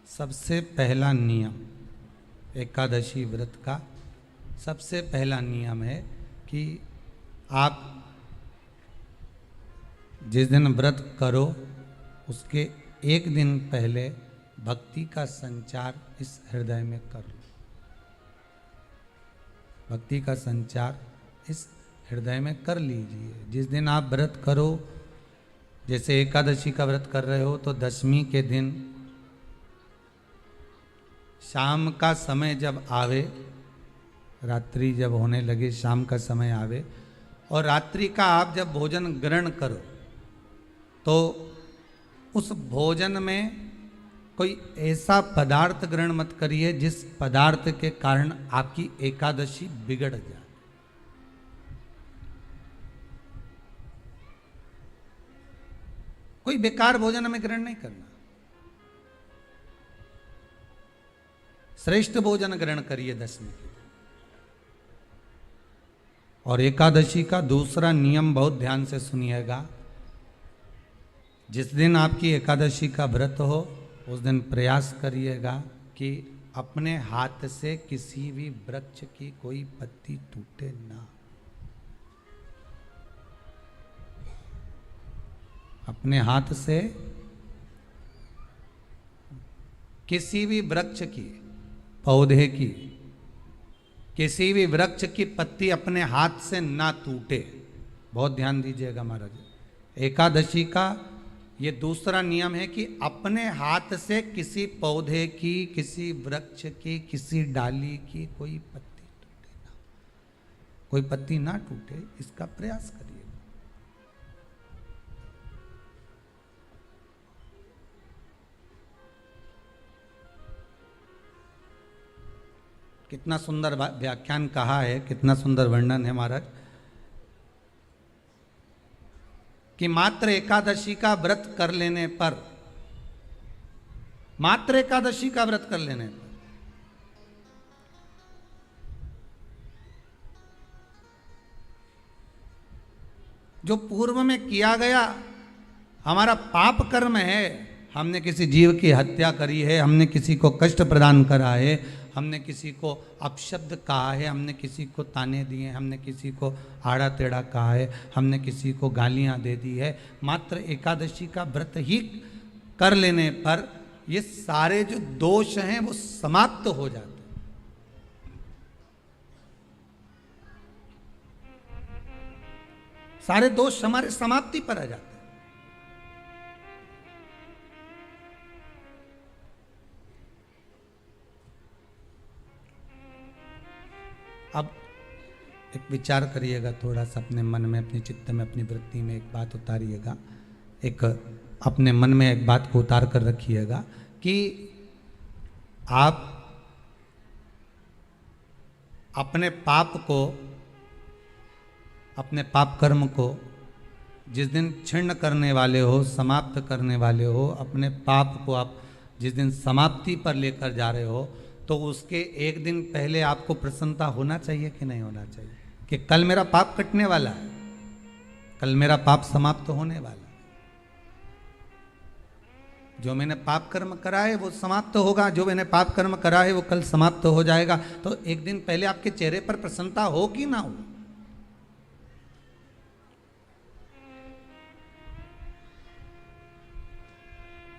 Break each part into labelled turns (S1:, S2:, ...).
S1: सबसे पहला नियम एकादशी व्रत का सबसे पहला नियम है कि आप जिस दिन व्रत करो उसके एक दिन पहले भक्ति का संचार इस हृदय में कर लो। भक्ति का संचार इस हृदय में कर लीजिए। जिस दिन आप व्रत करो, जैसे एकादशी का व्रत कर रहे हो तो दशमी के दिन शाम का समय जब आवे, रात्रि जब होने लगे, शाम का समय आवे और रात्रि का आप जब भोजन ग्रहण करो तो उस भोजन में कोई ऐसा पदार्थ ग्रहण मत करिए जिस पदार्थ के कारण आपकी एकादशी बिगड़ जाए। कोई बेकार भोजन में ग्रहण नहीं करना, श्रेष्ठ भोजन ग्रहण करिए दशमी के। और एकादशी का दूसरा नियम बहुत ध्यान से सुनिएगा। जिस दिन आपकी एकादशी का व्रत हो उस दिन प्रयास करिएगा कि अपने हाथ से किसी भी वृक्ष की कोई पत्ती टूटे ना। अपने हाथ से किसी भी वृक्ष की, पौधे की, किसी भी वृक्ष की पत्ती अपने हाथ से ना टूटे। बहुत ध्यान दीजिएगा महाराज। एकादशी का ये दूसरा नियम है कि अपने हाथ से किसी पौधे की, किसी वृक्ष की, किसी डाली की कोई पत्ती टूटे ना, कोई पत्ती ना टूटे, इसका प्रयास करिए। कितना सुंदर व्याख्यान कहा है, कितना सुंदर वर्णन है महाराज कि मात्र एकादशी का व्रत कर लेने पर, मात्र एकादशी का व्रत कर लेने पर जो पूर्व में किया गया हमारा पाप कर्म है, हमने किसी जीव की हत्या करी है, हमने किसी को कष्ट प्रदान करा है, हमने किसी को अपशब्द कहा है, हमने किसी को ताने दिए, हमने किसी को आड़ा टेढ़ा कहा है, हमने किसी को गालियां दे दी है, मात्र एकादशी का व्रत ही कर लेने पर ये सारे जो दोष हैं वो समाप्त हो जाते हैं। सारे दोष हमारे समाप्ति पर आ जाते हैं। अब एक विचार करिएगा थोड़ा सा अपने मन में, अपने चित्त में, अपनी वृत्ति में एक बात उतारिएगा। एक अपने मन में एक बात को उतार कर रखिएगा कि आप अपने पाप को, अपने पाप कर्म को जिस दिन क्षीण करने वाले हो, समाप्त करने वाले हो, अपने पाप को आप जिस दिन समाप्ति पर लेकर जा रहे हो तो उसके एक दिन पहले आपको प्रसन्नता होना चाहिए कि नहीं होना चाहिए कि कल मेरा पाप कटने वाला है, कल मेरा पाप समाप्त होने वाला है। जो मैंने पाप कर्म करा है वो समाप्त होगा, जो मैंने पाप कर्म करा है वो कल समाप्त हो जाएगा। तो एक दिन पहले आपके चेहरे पर प्रसन्नता हो कि ना हो।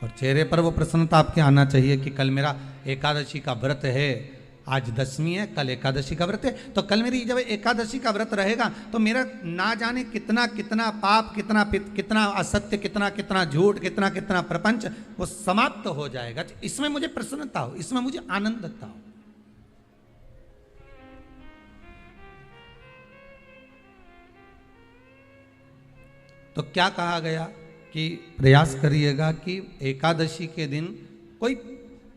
S1: और चेहरे पर वो प्रसन्नता आपके आना चाहिए कि कल मेरा एकादशी का व्रत है, आज दशमी है, कल एकादशी का व्रत है, तो कल मेरी जब एकादशी का व्रत रहेगा तो मेरा ना जाने कितना कितना पाप, कितना असत्य, कितना झूठ, कितना प्रपंच वो समाप्त हो जाएगा। तो इसमें मुझे प्रसन्नता हो, इसमें मुझे आनंदता हो। तो क्या कहा गया कि प्रयास करिएगा कि एकादशी के दिन कोई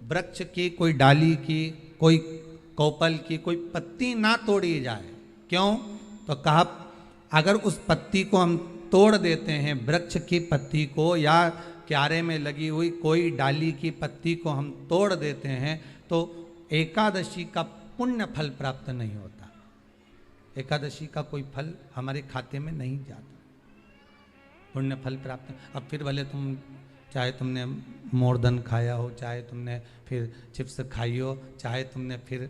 S1: वृक्ष की, कोई डाली की, कोई कोपल की कोई पत्ती ना तोड़ी जाए। क्यों? तो कहा अगर उस पत्ती को हम तोड़ देते हैं, वृक्ष की पत्ती को या क्यारे में लगी हुई कोई डाली की पत्ती को हम तोड़ देते हैं तो एकादशी का पुण्य फल प्राप्त नहीं होता। एकादशी का कोई फल हमारे खाते में नहीं जाता, पुण्य फल प्राप्त। अब फिर भले तुम चाहे तुमने मोरदन खाया हो, चाहे तुमने फिर चिप्स खाई हो, चाहे तुमने फिर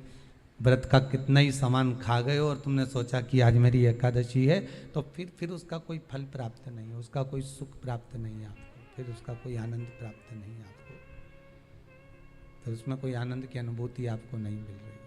S1: व्रत का कितना ही सामान खा गए हो और तुमने सोचा कि आज मेरी एकादशी है, तो फिर उसका कोई फल प्राप्त नहीं है, उसका कोई सुख प्राप्त नहीं है आपको, फिर उसका कोई आनंद प्राप्त नहीं है आपको, फिर उसमें कोई आनंद की अनुभूति आपको नहीं मिल रही।